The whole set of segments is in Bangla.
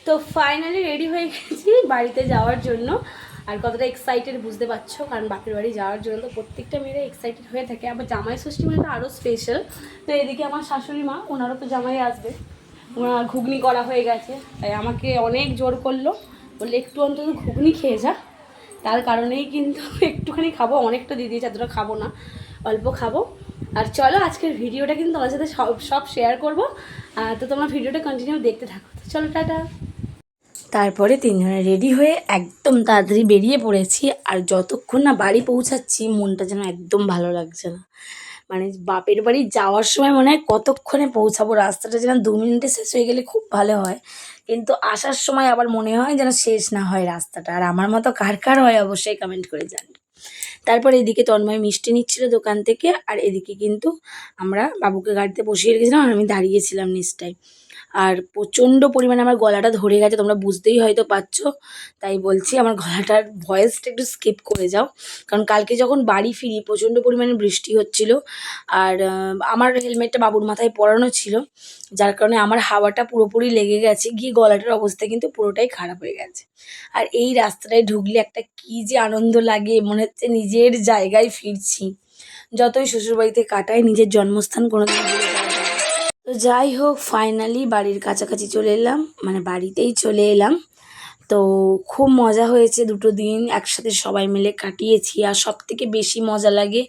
তো ফাইনালি রেডি হয়ে গেছি বাড়িতে যাওয়ার জন্য। আর কতটা এক্সাইটেড বুঝতে পারছো, কারণ বাপের বাড়ি যাওয়ার জন্য তো প্রত্যেকটা মেয়েরা এক্সাইটেড হয়ে থাকে। আবার জামাই ষষ্ঠী মানে তো আরও স্পেশাল। তো এদিকে আমার শাশুড়ি মা, ওনারও তো জামাই আসবে, ওনার ঘুগনি করা হয়ে গেছে, তাই আমাকে অনেক জোর করলো, বললে একটু অন্তত ঘুগনি খেয়ে যা। তার কারণেই কিন্তু একটুখানি খাবো, অনেকটা দিয়ে দিয়েছে, এতটা খাবো না, অল্প খাবো। আর চলো আজকের ভিডিওটা কিন্তু তোমার সাথে সব শেয়ার করবো। তো তোমার ভিডিওটা কন্টিনিউ দেখতে থাকো। তো চলো টাটা। তারপরে তিনজনে রেডি হয়ে একদম তাড়াতাড়ি বেরিয়ে পড়েছি। আর যতক্ষণ না বাড়ি পৌঁছাচ্ছি মনটা যেন একদম ভালো লাগছে না। মানে বাপের বাড়ি যাওয়ার সময় মনে হয় কতক্ষণে পৌঁছাবো, রাস্তাটা যেন 2 মিনিটে শেষ হয়ে গেলে খুব ভালো হয়, কিন্তু আসার সময় আবার মনে হয় যেন শেষ না হয় রাস্তাটা। আর আমার মতো কার কার হয় অবশ্যই কমেন্ট করে জানি। তারপর এদিকে তন্ময় মিষ্টি নিচ্ছিল দোকান থেকে, আর এদিকে কিন্তু আমরা বাবুকে গাড়িতে বসিয়ে রেখেছিলাম আর আমি দাঁড়িয়েছিলাম নিচটায়। আর প্রচণ্ড পরিমাণে আমার গলাটা ধরে গেছে, তোমরা বুঝতেই হয়তো পারছো, তাই বলছি আমার গলাটার ভয়েসটা একটু স্কিপ করে যাও। কারণ কালকে যখন বাড়ি ফিরি প্রচণ্ড পরিমাণে বৃষ্টি হচ্ছিল, আর আমার হেলমেটটা বাবুর মাথায় পরানো ছিল, যার কারণে আমার হাওয়াটা পুরোপুরি লেগে গেছে, গিয়ে গলাটার অবস্থা কিন্তু পুরোটাই খারাপ হয়ে গেছে। আর এই রাস্তাটায় ঢুকলে একটা কী যে আনন্দ লাগে, মনে হচ্ছে নিজের জায়গায় ফিরছি। যতই শ্বশুরবাড়িতে কাটাই, নিজের জন্মস্থান কোনোদিন ভুলে যাওয়া যায় না। তো যাই হোক, ফাইনালি বাড়ির কাছাকাছি চলে এলাম, মানে বাড়িতেই চলে এলাম। তো খুব মজা হয়েছে, 2 দিন একসাথে সবাই মিলে কাটিয়েছি। আর সবথেকে বেশি মজা লাগে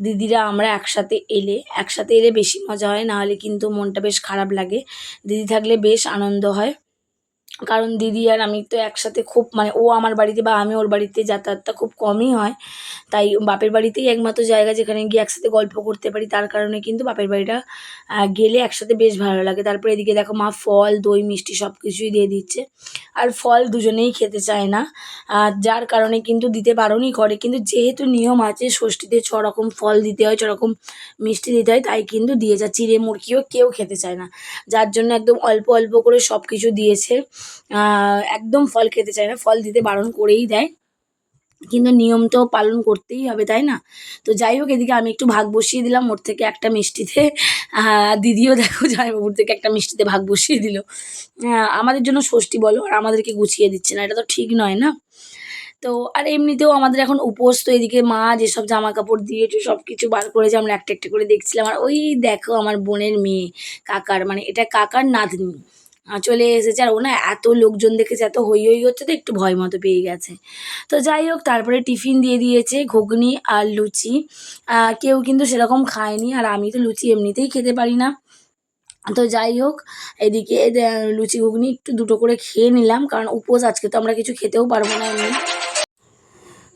দিদিরা আমরা একসাথে এলে বেশি মজা হয়, নাহলে কিন্তু মনটা বেশ খারাপ লাগে। দিদি থাকলে বেশ আনন্দ হয়, কারণ দিদি আর আমি তো একসাথে খুব, মানে ও আমার বাড়িতে বা আমি ওর বাড়িতে যাতায়াতটা খুব কমই হয়। তাই বাপের বাড়িতেই একমাত্র জায়গা যেখানে গিয়ে একসাথে গল্প করতে পারি, তার কারণে কিন্তু বাপের বাড়িটা গেলে একসাথে বেশ ভালো লাগে। তারপরে এদিকে দেখো মা ফল দই মিষ্টি সব কিছুই দিয়ে দিচ্ছে। আর ফল দুজনেই খেতে চায় না, যার কারণে কিন্তু দিতে বারণই করে, কিন্তু যেহেতু নিয়ম আছে ষষ্ঠীতে 6 রকম ফল দিতে হয়, 6 রকম মিষ্টি দিতে হয়, তাই কিন্তু দিয়েছে। চিড়ে মুরগিও কেউ খেতে চায় না, যার জন্য একদম অল্প অল্প করে সব কিছু দিয়েছে। একদম ফল খেতে চায় না, ফল দিতে বারণ করেই দেয়, কিন্তু নিয়ম তো পালন করতেই হবে, তাই না? তো যাই হোক, এদিকে আমি একটু ভাগ বসিয়ে দিলাম ওর থেকে একটা মিষ্টিতে। দিদিও দেখো জামাইবাবুর থেকে একটা মিষ্টিতে ভাগ বসিয়ে দিল। আমাদের জন্য ষষ্ঠী বলো, আর আমাদেরকে গুছিয়ে দিচ্ছে না, এটা তো ঠিক নয় না? তো আর এমনিতেও আমাদের এখন উপোস, তো এদিকে মা যেসব জামা কাপড় দিয়েছে সব কিছু বার করেছে, আমরা একটা একটা করে দেখছিলাম। আর ওই দেখো আমার বোনের মেয়ে, কাকার, মানে এটা কাকার নাতনি চলে এসেছে। আর ও না এত লোকজন দেখেছে, এত হই হই হচ্ছে, তো একটু ভয় মতো পেয়ে গেছে। তো যাই হোক, তারপরে টিফিন দিয়ে দিয়েছে ঘুগনি আর লুচি। কেউ কিন্তু সেরকম খায়নি, আর আমি তো লুচি এমনিতেই খেতে পারি না। তো যাই হোক, এদিকে লুচি ঘুগনি একটু 2টো করে খেয়ে নিলাম, কারণ উপোস, আজকে তো আমরা কিছু খেতেও পারবো না এমনি।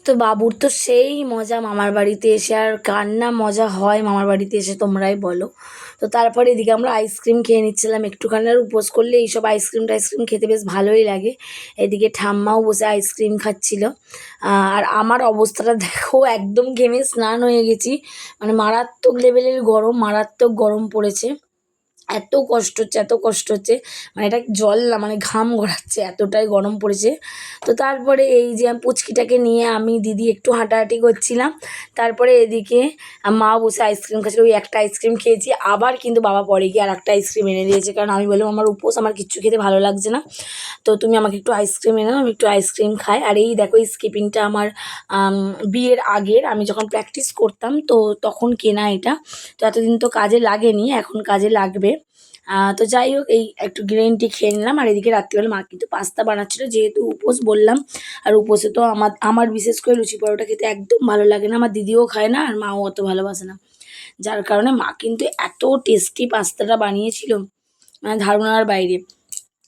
তো বাবুর তো সেই মজা মামার বাড়িতে এসে, আর কার না মজা হয় মামার বাড়িতে এসে তোমরাই বলো। তো তারপরে এদিকে আমরা আইসক্রিম খেয়ে নিচ্ছিলাম একটুখানি, আর উপোস করলে এইসব আইসক্রিম টাইসক্রিম খেতে বেশ ভালোই লাগে। এদিকে ঠাম্মাও বসে আইসক্রিম খাচ্ছিল। আর আমার অবস্থাটা দেখো, একদম ঘেমে স্নান হয়ে গেছি, মানে মারাত্মক লেভেলের গরম, মারাত্মক গরম পড়েছে। এত কষ্ট হচ্ছে, এত কষ্ট হচ্ছে, মানে এটা জল না, মানে ঘাম গড়াচ্ছে, এতটাই গরম পড়েছে। তো তারপরে এই যে পুচকিটাকে নিয়ে আমি দিদি একটু হাঁটাহাঁটি করছিলাম। তারপরে এদিকে মা বসে আইসক্রিম খাচ্ছিল, ওই একটা আইসক্রিম খেয়েছি, আবার কিন্তু বাবা পরে গিয়ে আর একটা আইসক্রিম এনে দিয়েছে, কারণ আমি বললাম আমার উপোস, আমার কিচ্ছু খেতে ভালো লাগছে না, তো তুমি আমাকে একটু আইসক্রিম এনে দাও, আমি একটু আইসক্রিম খাই। আর এই দেখো, এই স্কিপিংটা আমার বিয়ের আগের, আমি যখন প্র্যাকটিস করতাম তো তখন কেনা এটা। তো এতদিন তো কাজে লাগেনি, এখন কাজে লাগবে। তো যাই হোক, এই একটু গ্রিন টি খেয়ে নিলাম। আর এদিকে রাত্রিবেলা মা কিন্তু পাস্তা বানাচ্ছিলো, যেহেতু উপোস বললাম। আর উপোসে তো আমার বিশেষ করে লুচি পরোটা খেতে একদম ভালো লাগে না, আমার দিদিও খায় না, আর মাও অত ভালোবাসে না, যার কারণে মা কিন্তু এত টেস্টি পাস্তাটা বানিয়েছিল, মানে ধারণার বাইরে।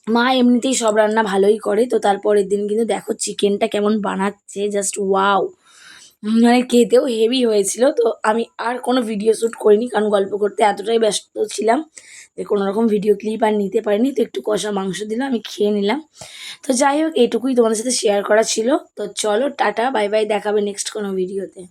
মা এমনিতেই সব রান্না ভালোই করে। তো তারপরের দিন কিন্তু দেখো চিকেনটা কেমন বানাচ্ছে, জাস্ট ওয়াও, মানে খেতেও হেভি হয়েছিল। তো আমি আর কোনো ভিডিও শ্যুট করিনি, কারণ গল্প করতে এতটাই ব্যস্ত ছিলাম যে কোনো রকম ভিডিও ক্লিপ আর নিতে পারিনি। তো একটু কষা মাংস দিলাম, আমি খেয়ে নিলাম। তো যাই হোক, এইটুকুই তোমাদের সাথে শেয়ার করা ছিল। তো চলো টাটা, বাই বাই, দেখাবে নেক্সট কোনো ভিডিওতে।